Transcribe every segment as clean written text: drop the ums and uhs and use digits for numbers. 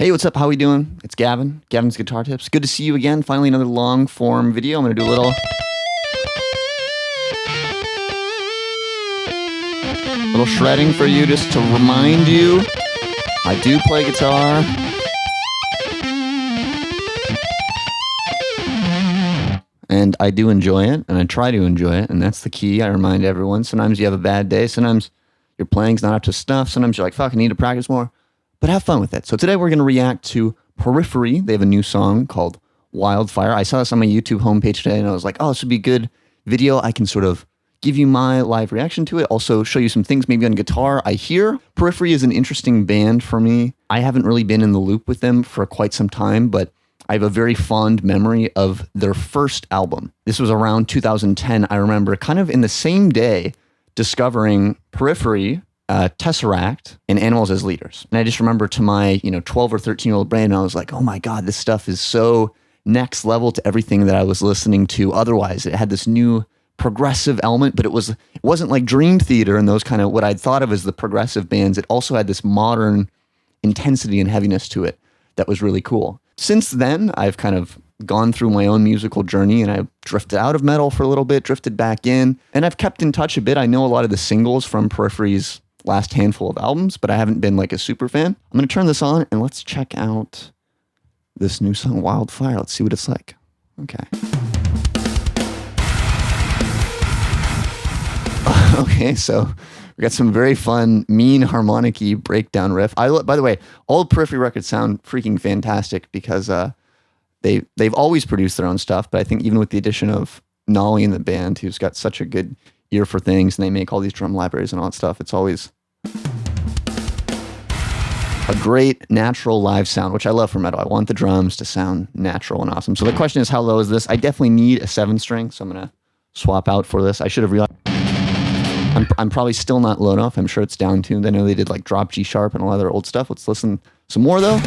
Hey, what's up? How we doing? It's Gavin. Gavin's Guitar Tips. Good to see you again. Finally, another long form video. I'm going to do a little shredding for you just to remind you I do play guitar. And I do enjoy it, and I try to enjoy it, and that's the key. I remind everyone. Sometimes you have a bad day. Sometimes your playing's not up to snuff. Sometimes you're like, fuck, I need to practice more. But have fun with it. So today we're going to react to Periphery. They have a new song called Wildfire. I saw this on my YouTube homepage today, and I was like, oh, this would be a good video. I can sort of give you my live reaction to it. Also show you some things maybe on guitar I hear. Periphery is an interesting band for me. I haven't really been in the loop with them for quite some time, but I have a very fond memory of their first album. This was around 2010. I remember kind of in the same day discovering Periphery, Tesseract, and Animals as Leaders. And I just remember to my 12 or 13-year-old brain, I was like, oh my God, this stuff is so next level to everything that I was listening to otherwise. It had this new progressive element, but it wasn't like Dream Theater and those kind of what I'd thought of as the progressive bands. It also had this modern intensity and heaviness to it that was really cool. Since then, I've kind of gone through my own musical journey, and I drifted out of metal for a little bit, drifted back in, and I've kept in touch a bit. I know a lot of the singles from Periphery's last handful of albums, but I haven't been like a super fan. I'm going to turn this on and let's check out this new song, Wildfire. Let's see what it's like. Okay. Okay, so we got some very fun, mean harmonic-y breakdown riff. By the way, all Periphery records sound freaking fantastic because they've always produced their own stuff, but I think even with the addition of Nolly in the band, who's got such a good ear for things, and they make all these drum libraries and all that stuff, it's always a great natural live sound, which I love for metal. I want the drums to sound natural and awesome. So the question is, how low is this? I definitely need a 7-string, so I'm going to swap out for this. I should have realized I'm probably still not low enough. I'm sure it's down tuned. I know they did like drop G sharp and all other old stuff. Let's listen some more though.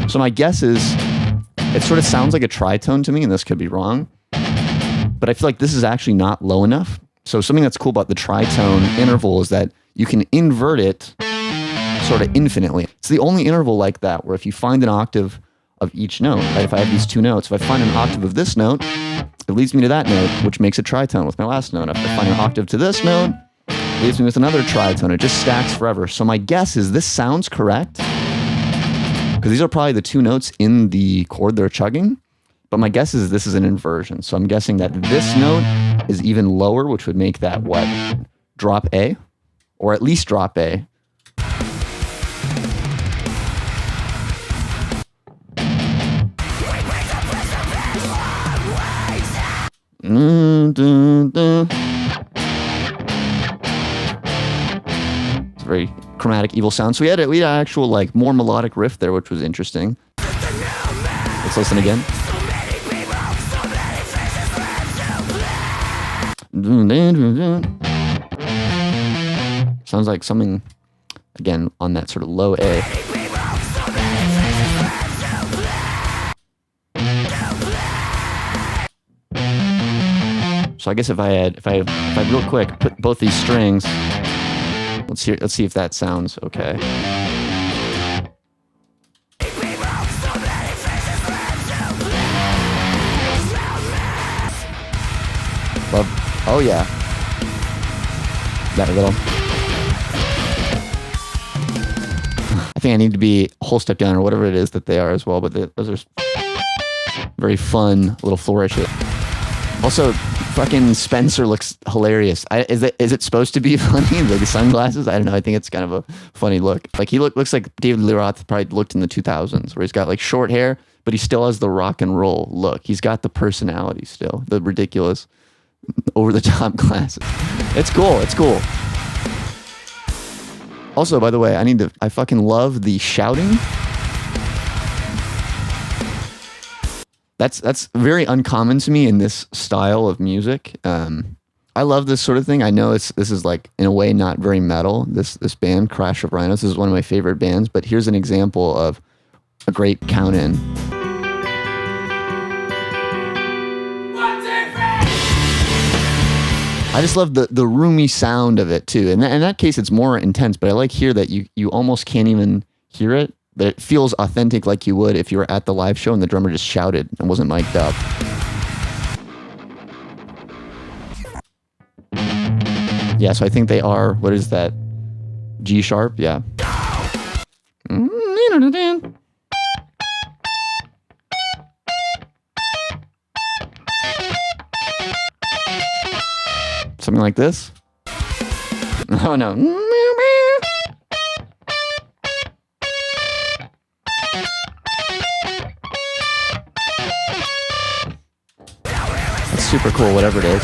So my guess is it sort of sounds like a tritone to me, and this could be wrong, but I feel like this is actually not low enough. So something that's cool about the tritone interval is that you can invert it sort of infinitely. It's the only interval like that where if you find an octave of each note, right? If I have these two notes, if I find an octave of this note, it leads me to that note, which makes a tritone with my last note. If I find an octave to this note, it leaves me with another tritone. It just stacks forever. So my guess is this sounds correct, because these are probably the two notes in the chord they're chugging, but my guess is this is an inversion. So I'm guessing that this note is even lower, which would make that what? Drop A, or at least drop A. It's a very chromatic, evil sound. So we had an actual like more melodic riff there, which was interesting. Let's listen again. Sounds like something again on that sort of low A. So I guess if I real quick put both these strings, let's see if that sounds okay. Love, oh yeah, that little. I think I need to be a whole step down or whatever it is that they are as well, but those are very fun little flourishes. Also, fucking Spencer looks hilarious. Is it supposed to be funny? Like the sunglasses? I don't know. I think it's kind of a funny look. Like he looks like David Lee Roth probably looked in the 2000s, where he's got like short hair, but he still has the rock and roll look. He's got the personality still, the ridiculous, over the top glasses. It's cool. It's cool. Also, by the way, I fucking love the shouting. That's very uncommon to me in this style of music. I love this sort of thing. I know this is like in a way not very metal. This band Crash of Rhinos is one of my favorite bands, but here's an example of a great count in. I just love the roomy sound of it too. In that case, it's more intense, but I like here that you almost can't even hear it. But it feels authentic like you would if you were at the live show and the drummer just shouted and wasn't mic'd up. Yeah, so I think they are, what is that? G sharp? Yeah. Something like this? Oh no. That's super cool, whatever it is.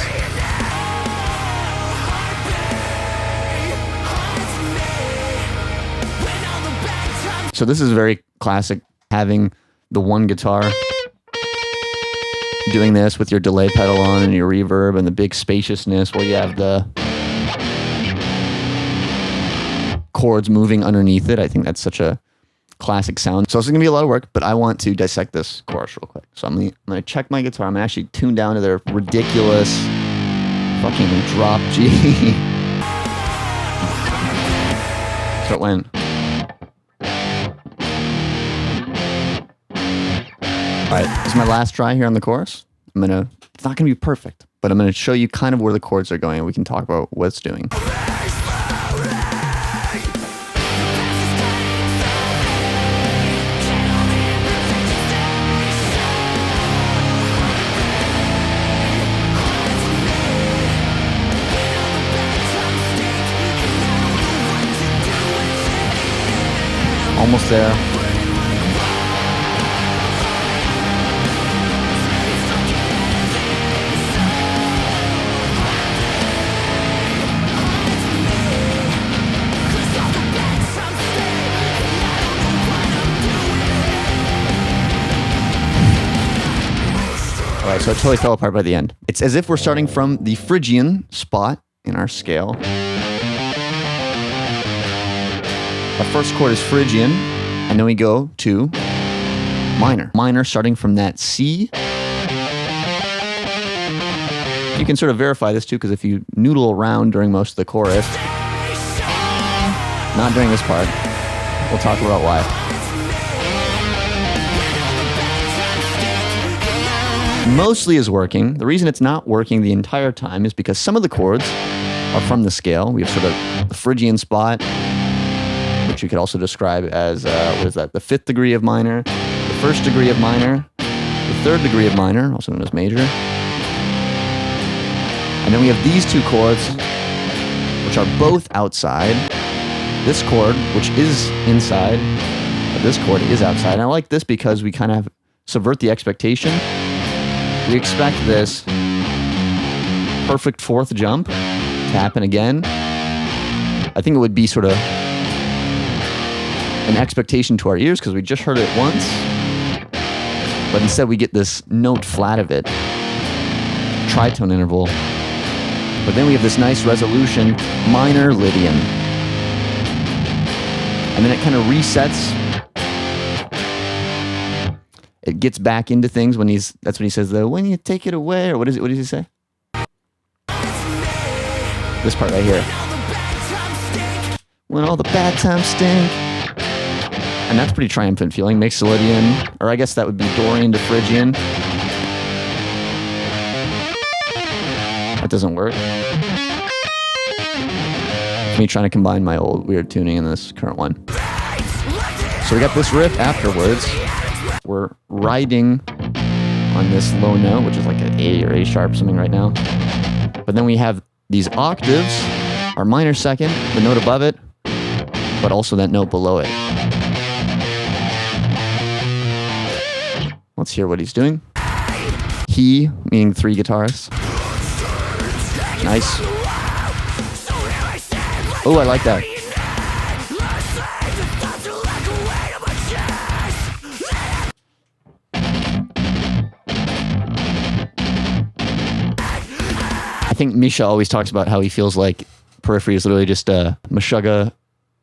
So this is very classic, having the one guitar doing this with your delay pedal on and your reverb and the big spaciousness while you have the chords moving underneath it. I think that's such a classic sound. So this is going to be a lot of work, but I want to dissect this chorus real quick. So I'm going to check my guitar. I'm going to actually tune down to their ridiculous fucking drop G. So it went. All right, this is my last try here on the chorus. It's not gonna be perfect, but I'm gonna show you kind of where the chords are going and we can talk about what it's doing. Almost there. All right, so it totally fell apart by the end. It's as if we're starting from the Phrygian spot in our scale. Our first chord is Phrygian, and then we go to minor. Minor starting from that C. You can sort of verify this too, because if you noodle around during most of the chorus, not during this part, we'll talk about why. Mostly is working. The reason it's not working the entire time is because some of the chords are from the scale. We have sort of the Phrygian spot, which you could also describe as, what is that? The 5th degree of minor, the 1st degree of minor, the 3rd degree of minor, also known as major. And then we have these two chords, which are both outside. This chord, which is inside, but this chord is outside. And I like this because we kind of subvert the expectation. We expect this perfect 4th jump to happen again. I think it would be sort of an expectation to our ears because we just heard it once. But instead we get this note flat of it, tritone interval. But then we have this nice resolution, minor Lydian. And then it kind of resets. It gets back into things when that's when he says, when you take it away, or what does he say? This part right here. When all the bad times stink. And that's pretty triumphant feeling. Makes the Lydian, or I guess that would be Dorian to Phrygian. That doesn't work. Me trying to combine my old weird tuning in this current one. So we got this riff afterwards. We're riding on this low note, which is like an A or A sharp something right now. But then we have these octaves, our minor second, the note above it, but also that note below it. Let's hear what he's doing. He, meaning 3 guitarists. Nice. Oh, I like that. I think Misha always talks about how he feels like Periphery is literally just a Meshuggah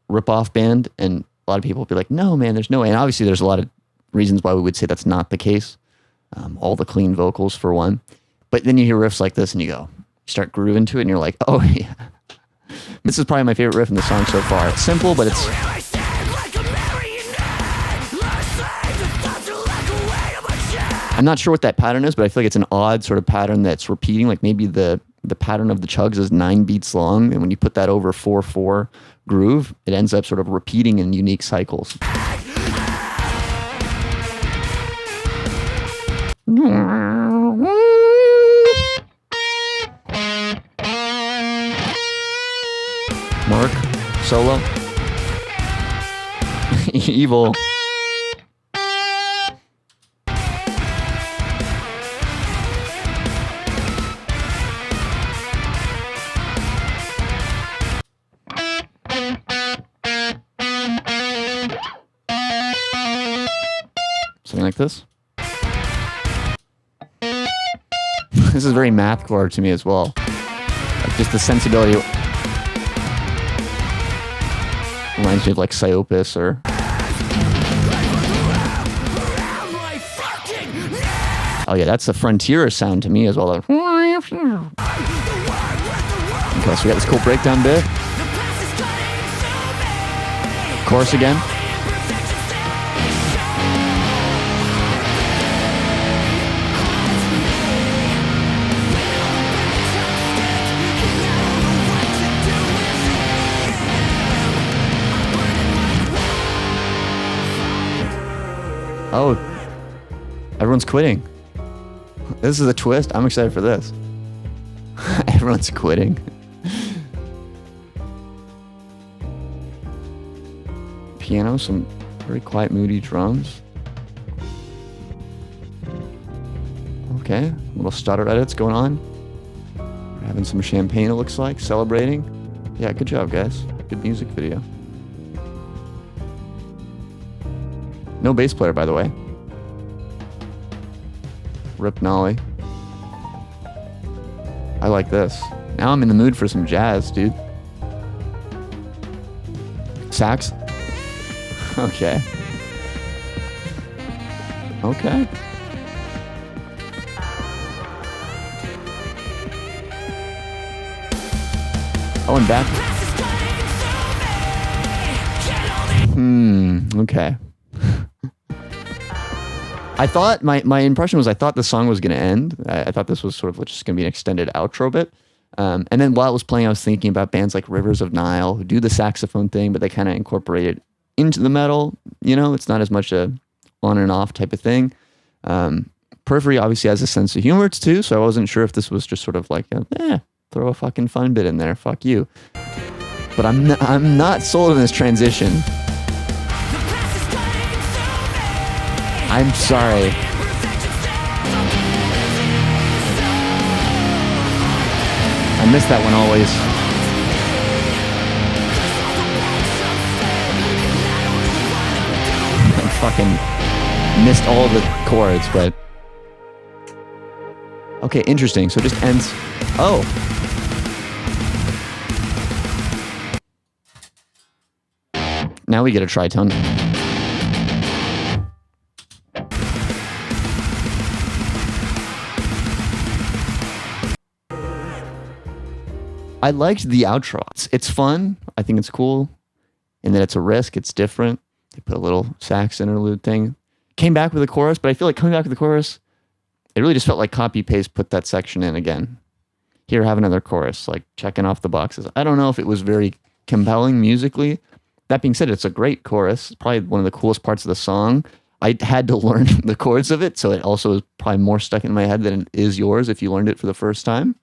ripoff band, and a lot of people will be like, no, man, there's no way. And obviously there's a lot of reasons why we would say that's not the case. All the clean vocals for one. But then you hear riffs like this and you go, start grooving to it and you're like, oh yeah. This is probably my favorite riff in the song so far. It's simple, but it's... I'm not sure what that pattern is, but I feel like it's an odd sort of pattern that's repeating. Like maybe the pattern of the chugs is 9 beats long, and when you put that over 4/4 groove, it ends up sort of repeating in unique cycles. Mark, solo. Evil. Something like this. This is very mathcore to me as well. Like just the sensibility reminds me of like Psyopus or... Oh yeah, that's the Frontier sound to me as well. Okay, so we got this cool breakdown bit. Chorus again. Oh, everyone's quitting. This is a twist. I'm excited for this. Everyone's quitting. Piano, some very quiet, moody drums. Okay, a little stutter edits going on. We're having some champagne, it looks like, celebrating. Yeah, good job, guys. Good music video. No bass player, by the way. Rip Nolly. I like this. Now I'm in the mood for some jazz, dude. Sax. Okay. Okay. Oh, and back. Okay. I thought, my impression was I thought the song was going to end. I thought this was sort of just going to be an extended outro bit. And then while it was playing, I was thinking about bands like Rivers of Nile who do the saxophone thing, but they kind of incorporate it into the metal. You know, it's not as much a on and off type of thing. Periphery obviously has a sense of humor too, so I wasn't sure if this was just sort of like, throw a fucking fun bit in there, fuck you. But I'm not sold on this transition. I'm sorry. I miss that one always. I fucking missed all the chords, but... Okay, interesting. So it just ends... Oh. Now we get a tritone. I liked the outro. It's fun. I think it's cool. And that it's a risk. It's different. They put a little sax interlude thing. Came back with a chorus, but I feel like coming back with the chorus, it really just felt like copy paste, put that section in again. Here, have another chorus, like checking off the boxes. I don't know if it was very compelling musically. That being said, it's a great chorus. It's probably one of the coolest parts of the song. I had to learn the chords of it, so it also is probably more stuck in my head than it is yours if you learned it for the first time.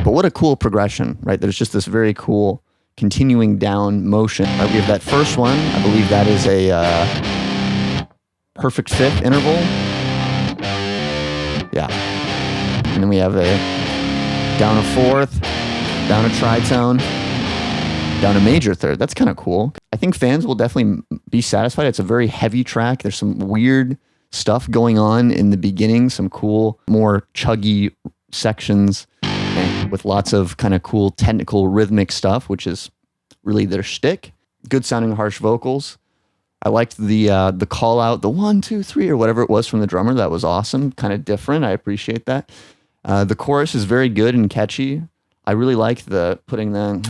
But what a cool progression, right? There's just this very cool continuing down motion. We have that first one. I believe that is a perfect fifth interval. Yeah. And then we have a down a fourth, down a tritone, down a major third. That's kind of cool. I think fans will definitely be satisfied. It's a very heavy track. There's some weird stuff going on in the beginning, some cool, more chuggy sections with lots of kind of cool technical rhythmic stuff, which is really their shtick. Good sounding harsh vocals. I liked the call out, the 1, 2, 3, or whatever it was from the drummer. That was awesome, kind of different. I appreciate that. The chorus is very good and catchy. I really like the putting the.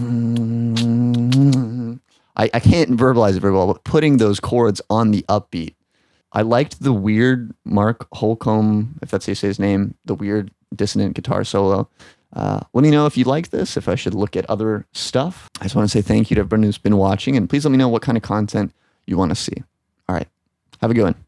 I can't verbalize it very well, but putting those chords on the upbeat. I liked the weird Mark Holcomb, if that's how you say his name, the weird dissonant guitar solo. Let me know if you like this, if I should look at other stuff. I just want to say thank you to everyone who's been watching, and please let me know what kind of content you want to see. All right. Have a good one.